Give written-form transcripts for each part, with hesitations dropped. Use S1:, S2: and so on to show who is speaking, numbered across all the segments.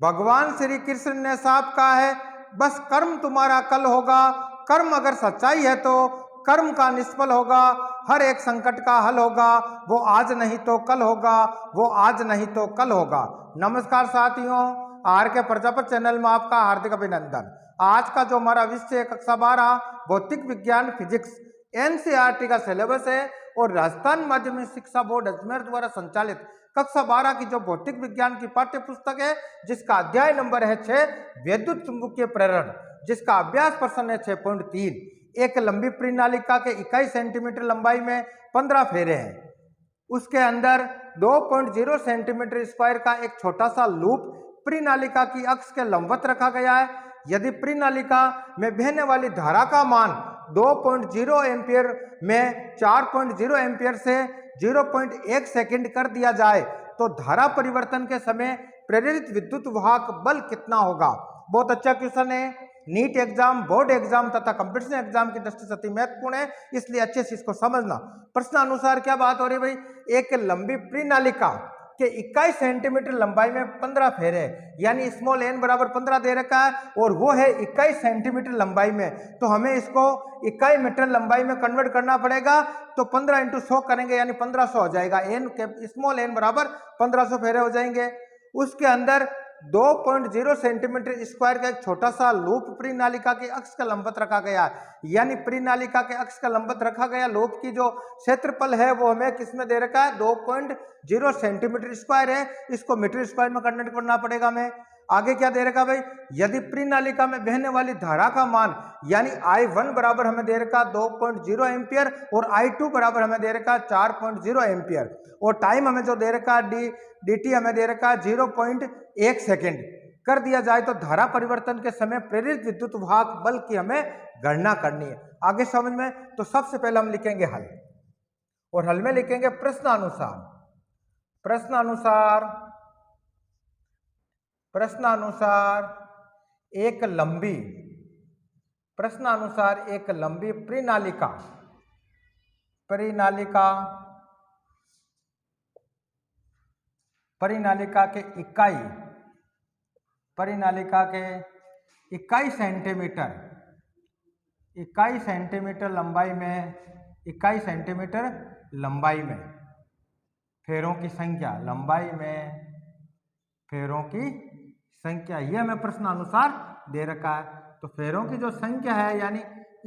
S1: भगवान श्री कृष्ण ने साफ कहा है, बस कर्म तुम्हारा कल होगा। कर्म अगर सच्चाई है तो कर्म का निष्फल होगा। हर एक संकट का हल होगा, वो आज नहीं तो कल होगा, वो आज नहीं तो कल होगा। नमस्कार साथियों, आर के प्रजापति चैनल में आपका हार्दिक अभिनंदन। आज का जो हमारा विषय है कक्षा 12 भौतिक विज्ञान फिजिक्स एनसीईआरटी का सिलेबस है और राजस्थान माध्यमिक शिक्षा बोर्ड अजमेर द्वारा संचालित कक्षा 12 की जो भौतिक विज्ञान की पाठ्य पुस्तक है, जिसका अध्याय नंबर है 6 विद्युत चुंबकीय प्रेरण, जिसका अभ्यास प्रश्न है 6.3। एक लंबी प्रणालिका के 21 सेंटीमीटर लंबाई में 15 फेरे हैं। उसके अंदर 2.0 सेंटीमीटर स्क्वायर का एक छोटा सा लूप प्रणालिका की अक्ष के लंबवत रखा गया है। यदि प्रणालिका में बहने वाली धारा का मान 2.0 एम्पियर में 4.0 एम्पियर से 0.1 सेकंड कर दिया जाए तो धारा परिवर्तन के समय प्रेरित विद्युत वाहक बल कितना होगा। बहुत अच्छा क्वेश्चन है। नीट एग्जाम, बोर्ड एग्जाम तथा कंपटीशन एग्जाम की दृष्टि से अति महत्वपूर्ण है, इसलिए अच्छे से इसको समझना। प्रश्न अनुसार क्या बात हो रही है भाई, एक लंबी प्रणालिका के 21 सेंटीमीटर लंबाई में 15 फेरे, यानी स्मॉल एन बराबर 15 दे रखा है और वो है 21 सेंटीमीटर लंबाई में, तो हमें इसको 21 मीटर लंबाई में कन्वर्ट करना पड़ेगा। तो 15 × 100 करेंगे यानी 1500 हो जाएगा। एन के स्मॉल एन बराबर 1500 फेरे हो जाएंगे। उसके अंदर 2.0 सेंटीमीटर स्क्वायर का एक छोटा सा लूप प्रणालिका के अक्ष का लंबवत रखा गया, यानी प्रणालिका के अक्ष का लंबवत रखा गया लूप की जो क्षेत्रफल है वो हमें किसमें दे रखा है, 2.0 सेंटीमीटर स्क्वायर है। इसको मीटर स्क्वायर में कन्वर्ट करना पड़ेगा हमें। आगे क्या दे रखा भाई, यदि प्रणालिका में बहने वाली धारा का मान यानी I1 बराबर हमें दे रखा 2.0 एम्पियर और I2 बराबर हमें दे रखा 4.0 एम्पियर और टाइम हमें जो दे रखा dt हमें दे रखा 0.1 सेकेंड कर दिया जाए तो धारा परिवर्तन के समय प्रेरित विद्युत वाहक बल की हमें गणना करनी है। आगे समझ में, तो सबसे पहले हम लिखेंगे हल और हल में लिखेंगे प्रश्नानुसार एक लंबी प्रणालिका के 21 सेंटीमीटर लंबाई में फेरों की संख्या ये हमें प्रश्न अनुसार दे रखा है। तो फेरों की जो संख्या है यानी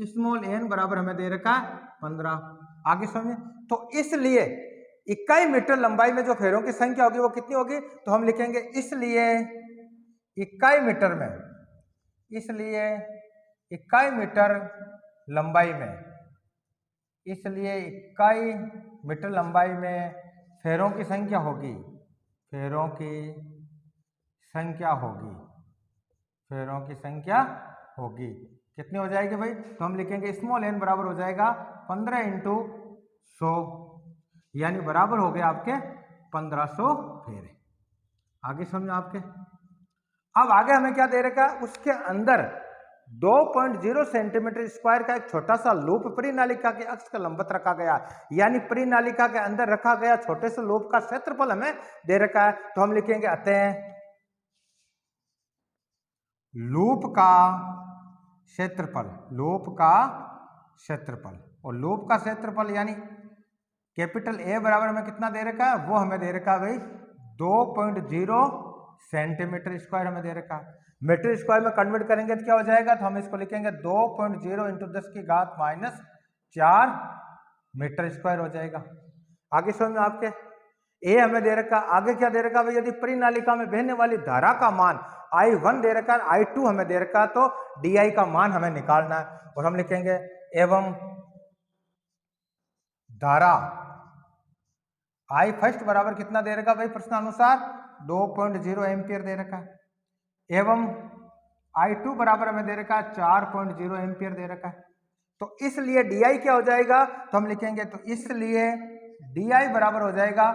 S1: स्मॉल एन बराबर हमें दे रखा है 15। आगे समझे, तो इसलिए 21 मीटर लंबाई में जो फेरों की संख्या होगी वो कितनी होगी, तो हम लिखेंगे इसलिए 21 मीटर लंबाई में फेरों की संख्या होगी कितनी हो जाएगी भाई, तो हम लिखेंगे स्मॉल एन बराबर हो जाएगा 15 × 100 यानी बराबर हो गए आपके 1500 फेरे। आगे समझो आपके। अब आगे हमें क्या दे रखा है, उसके अंदर 2.0 सेंटीमीटर स्क्वायर का एक छोटा सा लूप प्रणालिका के अक्ष का लंबवत रखा गया, यानी प्रणालिका के अंदर रखा गया छोटे से लूप का क्षेत्रफल हमें दे रखा है। तो हम लिखेंगे अतः लूप का क्षेत्रफल और लूप का क्षेत्रफल यानी कैपिटल ए बराबर हमें कितना दे रखा है, वो हमें दे रखा है भाई 2.0 सेंटीमीटर स्क्वायर हमें दे रखा है। मीटर स्क्वायर में कन्वर्ट करेंगे तो क्या हो जाएगा, तो हम इसको लिखेंगे 2.0 × 10⁻⁴ मीटर स्क्वायर हो जाएगा। आगे समझ आपके, ए हमें दे रखा, आगे क्या दे रखा भाई, यदि प्रणालिका में बहने वाली धारा का मान I1 दे रखा है, I2 हमें दे रखा है, तो DI का मान हमें निकालना है और हम लिखेंगे एवं धारा I फर्स्ट बराबर कितना दे रखा भाई, प्रश्न अनुसार 2.0 एम्पियर दे रखा है, एवं I2 बराबर हमें दे रखा है 4.0 एम्पियर दे रखा है। तो इसलिए DI क्या हो जाएगा, तो हम लिखेंगे तो इसलिए DI बराबर हो जाएगा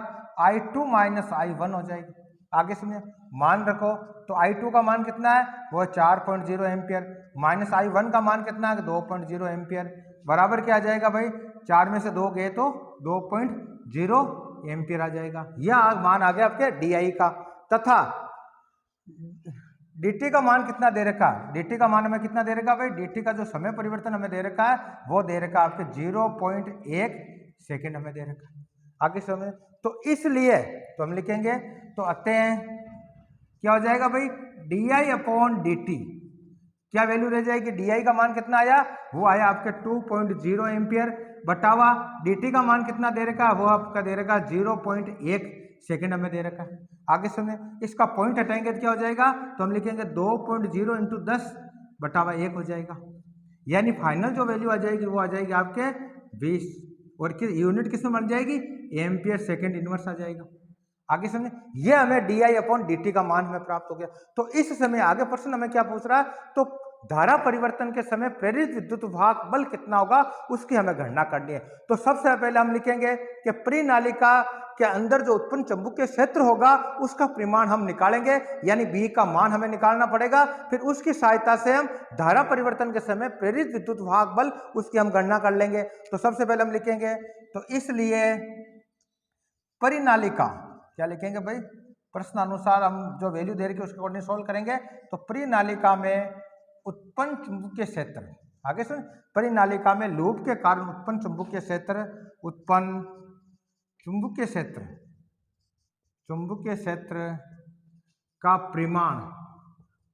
S1: I2 - I1 हो जाएगी। आगे सुनिए, मान रखो तो I2 का मान कितना है, वो 4.0 एम्पियर माइनस I1 का मान कितना है 2.0 एम्पियर, बराबर क्या आ जाएगा भाई, 4 में से 2 गए तो 2.0 एम्पियर आ जाएगा। यह मान आ गया आपके DI का। तथा dt का मान कितना दे रखा है, dt का मान हमें कितना दे रखा भाई, dt का जो समय परिवर्तन हमें दे रखा है वो दे रखा है आपके 0.1 सेकेंड हमें दे रखा है। आगे समय तो इसलिए तो हम लिखेंगे तो आते हैं क्या हो जाएगा भाई, di/dt क्या वैल्यू रह जाएगी, di का मान कितना आया, वो आया आपके 2.0 एम्पियर बटावा dt का मान कितना दे रखा है, वो आपका दे रखा है 0.1 सेकेंड हमें दे रखा है। आगे समय इसका पॉइंट हटाएंगे तो क्या हो जाएगा, तो हम लिखेंगे 2.0 इंटू 10 बटावा 1 हो जाएगा, यानी फाइनल जो वैल्यू आ जाएगी वो आ जाएगी आपके 20 और यूनिट किस में बन जाएगी, एम्पियर सेकेंड इनवर्स आ जाएगा। आगे समझे, ये हमें di/dt का मान हमें प्राप्त हो गया। तो इस समय आगे प्रश्न हमें क्या पूछ रहा है, तो धारा परिवर्तन के समय प्रेरित विद्युत वाहक बल कितना होगा उसकी हमें गणना करनी है। तो सबसे पहले हम लिखेंगे कि परिनालिका के अंदर जो उत्पन्न चुंबकीय क्षेत्र होगा उसका परिमाण हम निकालेंगे, यानी बी का मान हमें निकालना पड़ेगा। फिर उसकी सहायता से हम धारा परिवर्तन के समय प्रेरित विद्युत वाहक बल उसकी हम गणना कर लेंगे। तो सबसे पहले हम लिखेंगे तो इसलिए परिनालिका क्या लिखेंगे भाई, प्रश्न अनुसार हम जो वैल्यू दे रहे हैं उसके अकॉर्डिंग सोल्व करेंगे। तो परिनालिका में उत्पन्न चुंबकीय क्षेत्र, आगे सुन, परिनालिका में लूप के कारण उत्पन्न चुंबकीय क्षेत्र, उत्पन्न चुंबकीय क्षेत्र, चुंबकीय क्षेत्र का परिमाण,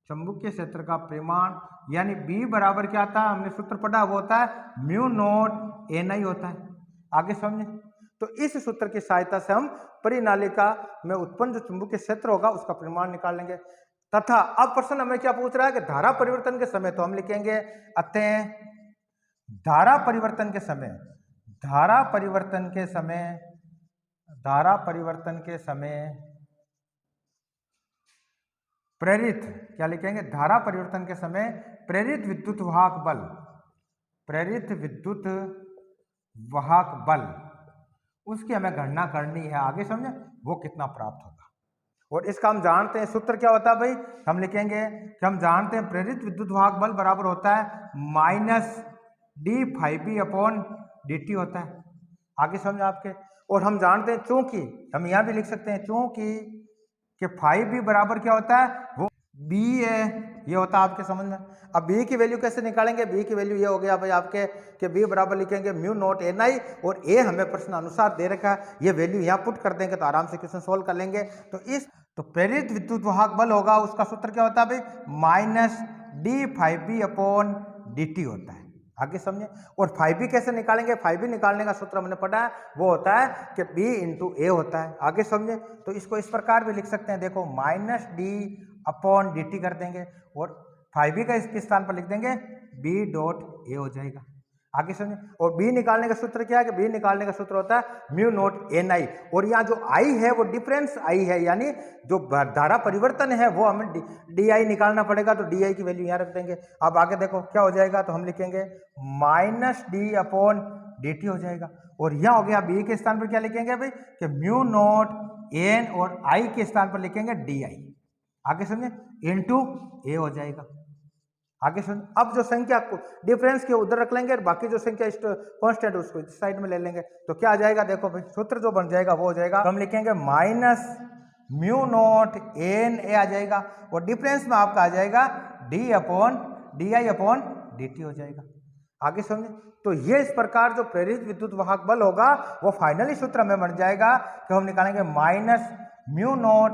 S1: चुंबकीय क्षेत्र का परिमाण यानी B बराबर क्या आता है, हमने सूत्र पढ़ा वो होता है म्यू नॉट NI होता है। आगे समझे, तो इस सूत्र की सहायता से हम परिनालिका में उत्पन्न जो चुंबकीय क्षेत्र होगा उसका परिमाण निकाल लेंगे। तथा अब प्रश्न हमें क्या पूछ रहा है कि धारा परिवर्तन के समय, तो हम लिखेंगे अतः धारा परिवर्तन के समय, धारा परिवर्तन के समय, धारा परिवर्तन के समय प्रेरित क्या लिखेंगे, धारा परिवर्तन के समय प्रेरित विद्युत वाहक बल, प्रेरित विद्युत वाहक बल उसकी हमें गणना करनी है। आगे समझे, वो कितना प्राप्त होगा। और इसका हम जानते हैं सूत्र क्या होता है भाई, हम लिखेंगे कि हम जानते हैं प्रेरित विद्युत वाहक बल बराबर होता है -d/B/dt होता है। आगे समझे आपके, और हम जानते हैं चूंकि, हम यहाँ भी लिख सकते हैं चूंकि कि φB बराबर क्या होता है, वो B है, ये होता है आपके समझ में। अब B की वैल्यू कैसे निकालेंगे, B की वैल्यू ये हो गया भाई आपके कि B बराबर लिखेंगे म्यू नॉट NI और A हमें प्रश्न अनुसार दे रखा है, ये वैल्यू यहाँ पुट कर देंगे तो आराम से क्वेश्चन सोल्व कर लेंगे। तो प्रेरित विद्युत वाहक बल होगा, उसका सूत्र क्या होता है भाई, -d/φB/dt होता है। आगे समझे, और φB कैसे निकालेंगे, φB निकालने का सूत्र हमने पढ़ा है वो होता है कि B × A होता है। आगे समझे, तो इसको इस प्रकार भी लिख सकते हैं, देखो -d/dt कर देंगे और φB का इसके स्थान पर लिख देंगे B.A हो जाएगा। आगे समझे, और B निकालने का सूत्र क्या है कि B निकालने का सूत्र होता है म्यू नॉट NI, और यहाँ जो I है वो डिफरेंस I है, यानी जो धारा परिवर्तन है वो हमें DI निकालना पड़ेगा, तो DI की वैल्यू यहाँ रख देंगे। अब आगे देखो क्या हो जाएगा, तो हम लिखेंगे -d/dt हो जाएगा, और यहाँ हो गया B के स्थान पर क्या लिखेंगे भाई कि म्यू नॉट N और I के स्थान पर लिखेंगे DI। आगे समझे, इंटू A हो जाएगा। आगे सुन, अब जो संख्या को डिफरेंस के उधर रख लेंगे और बाकी जो संख्या कांस्टेंट उसको इस साइड में ले लेंगे, तो क्या आ जाएगा, देखो भाई सूत्र जो बन जाएगा वो हो जाएगा, तो हम लिखेंगे -म्यू नॉट NA आ जाएगा, और डिफरेंस में आपका आ जाएगा d/di/dt हो जाएगा। आगे समझे, तो ये इस प्रकार जो प्रेरित विद्युत वाहक बल होगा वो फाइनली सूत्र हमें बन जाएगा कि हम निकालेंगे -म्यू नॉट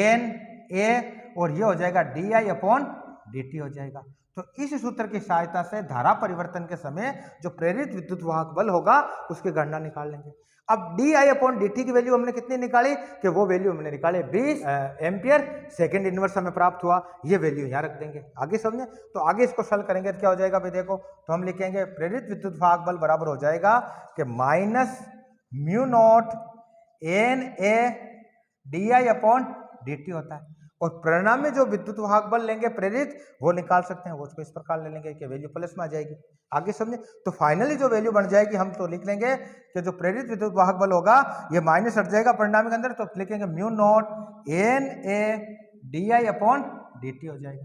S1: NA और ये हो जाएगा di/dt हो जाएगा। तो इस सूत्र की सहायता से धारा परिवर्तन के समय जो प्रेरित विद्युत वाहक बल होगा उसकी गणना निकाल लेंगे। अब di/dt की वैल्यू हमने कितनी निकाली कि वो वैल्यू हमने निकाले 20 एम्पियर सेकेंड इनवर्स हमें प्राप्त हुआ, ये वैल्यू यहाँ रख देंगे। आगे समझे, तो आगे इसको सॉल्व करेंगे तो क्या हो जाएगा भाई, देखो तो हम लिखेंगे प्रेरित विद्युत वाहक बल बराबर हो जाएगा कि -म्यू नॉट NA di/dt होता है, और परिणाम में जो विद्युत वाहक बल लेंगे प्रेरित वो निकाल सकते हैं, वो उसको इस प्रकार ले लेंगे कि वैल्यू प्लस में आ जाएगी। आगे समझे, तो फाइनली जो वैल्यू बन जाएगी हम तो लिख लेंगे कि जो प्रेरित विद्युत वाहक बल होगा ये माइनस हट जाएगा परिणाम के अंदर, तो लिखेंगे म्यू नॉट NA di/dt हो जाएगा।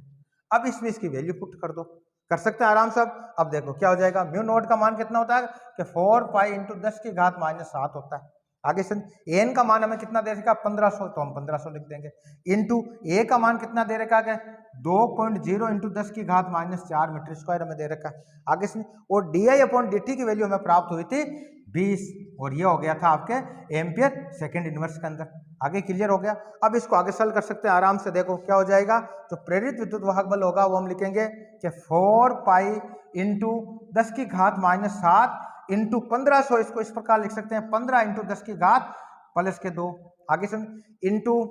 S1: अब इसमें इसकी वैल्यू पुट कर दो, कर सकते हैं आराम से। अब देखो क्या हो जाएगा, म्यू नॉट का मान कितना होता है कि 4 पाई × 10⁻⁷ होता है। आगे समझ एन का मान हमें कितना दे रखा 1500, तो हम 1500 लिख देंगे। इंटू ए का मान कितना दे रखा है 2.0 इंटू 10 की घात -4 मीटर स्क्वायर हमें दे रखा है। आगे समझ और di/dt की वैल्यू हमें प्राप्त हुई थी 20 और ये हो गया था आपके एम्पियर सेकंड इनवर्स के अंदर। आगे क्लियर हो गया। अब इसको आगे सॉल्व कर सकते हैं आराम से। देखो क्या हो जाएगा, जो प्रेरित विद्युत वाहक बल होगा वो हम लिखेंगे कि 4 पाई इंटू 10 की घात -7 इंटू 1500, इसको इस प्रकार लिख सकते हैं 15 इंटू 10 की घात प्लस के 2। आगे समझ इंटू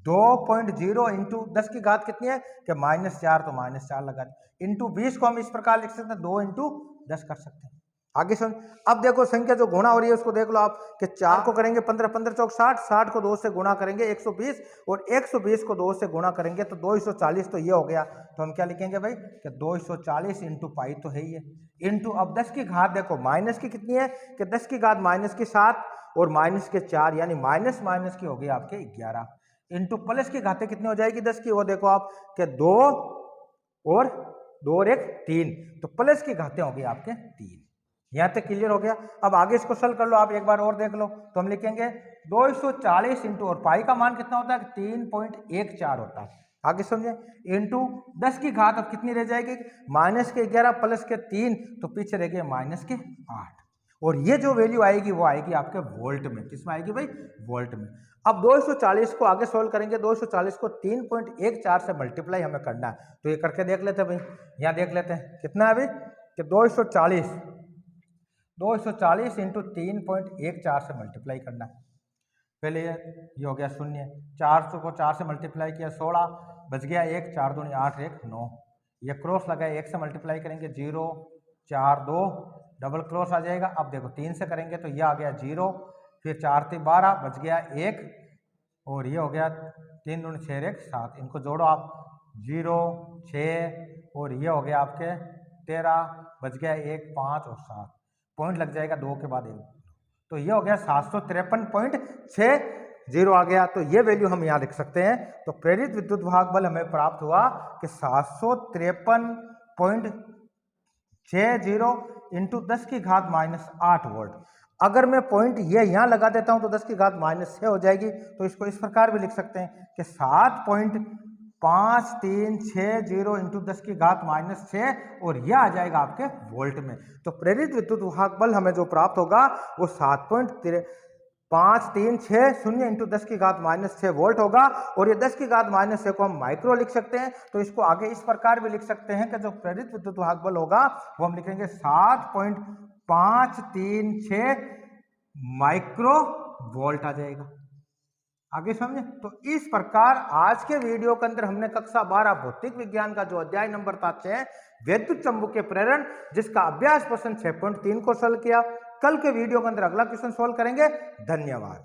S1: 2.0 इंटू 10 की घात कितनी है कि -4, तो -4 लगा दें। इंटू 20 को हम इस प्रकार लिख सकते हैं 2 इंटू 10 कर सकते हैं। आगे समझ अब देखो संख्या जो गुणा हो रही है उसको देख लो आप कि 4 को करेंगे 15, 15 चौक 60, 60 को 2 से गुणा करेंगे 120 और 120 को 2 से गुणा करेंगे तो 240, तो ये हो गया। तो हम क्या लिखेंगे भाई कि 240 इंटू पाई तो है ही है, इंटू अब 10 की घात देखो माइनस की कितनी है कि 10 की घात -7 और -4 यानी माइनस की हो गई आपके 11 इंटू प्लस की घातें कितनी हो जाएगी 10 की, वो देखो आप कि 2 और 1 3, तो प्लस की घातें होगी आपके 3। यहां तक क्लियर हो गया। अब आगे इसको सॉल्व कर लो आप एक बार और देख लो। तो हम लिखेंगे 240 इंटू और पाई का मान कितना होता है 3.14 होता है। आगे समझे इंटू 10 की घात अब कितनी रह जाएगी -11 प्लस के 3, तो पीछे रह गए -8 और ये जो वैल्यू आएगी वो आएगी आपके वोल्ट में। किसमें आएगी भाई वोल्ट में। अब 240 को आगे सोल्व करेंगे, 240 को 3.14 से मल्टीप्लाई हमें करना है, तो ये करके देख लेते हैं भाई। यहाँ देख लेते हैं कितना है भाई कि 240 इंटू 3.14 से मल्टीप्लाई करना है। पहले ये हो गया 0, 400 को 4 से मल्टीप्लाई किया 16, बच गया 1, 4 दूनी 8, 1 9, ये क्रॉस लगाए 1 से मल्टीप्लाई करेंगे 0 4 2, डबल क्रॉस आ जाएगा। अब देखो 3 से करेंगे तो ये आ गया 0, फिर 4 3 12, बच गया 1 और ये हो गया 3 दूनी 6 1 7, इनको जोड़ो आप 0 6 और ये हो गया आपके 13, बच गया 1 5 और 7, पॉइंट लग जाएगा 2 के बाद 1, तो ये हो गया 753.60 आ गया। तो ये वैल्यू हम यहाँ लिख सकते हैं। तो प्रेरित विद्युत वाहक बल हमें प्राप्त हुआ कि 753.60 इंटू 10 की घात -8 वोल्ट। अगर मैं पॉइंट ये यहाँ लगा देता हूँ तो 10 की घात -6 हो जाएगी, तो इसको इस प्रकार भी लिख सकते हैं कि 7.5360 इंटू 10 की घात -6 और यह आ जाएगा आपके वोल्ट में। तो प्रेरित विद्युत वाहक बल हमें जो प्राप्त होगा वो 7.5360 इंटू 10 की घात -6 वोल्ट होगा। और ये 10 की घात -6 को हम माइक्रो लिख सकते हैं, तो इसको आगे इस प्रकार भी लिख सकते हैं कि जो प्रेरित विद्युत वाहक बल होगा वो हम लिखेंगे 7.536 माइक्रो वोल्ट आ जाएगा। आगे समझे। तो इस प्रकार आज के वीडियो के अंदर हमने कक्षा 12 भौतिक विज्ञान का जो अध्याय नंबर था 6 विद्युत चुंबकीय प्रेरण, जिसका अभ्यास प्रश्न 6.3 को सॉल्व किया। कल के वीडियो के अंदर अगला क्वेश्चन सॉल्व करेंगे। धन्यवाद।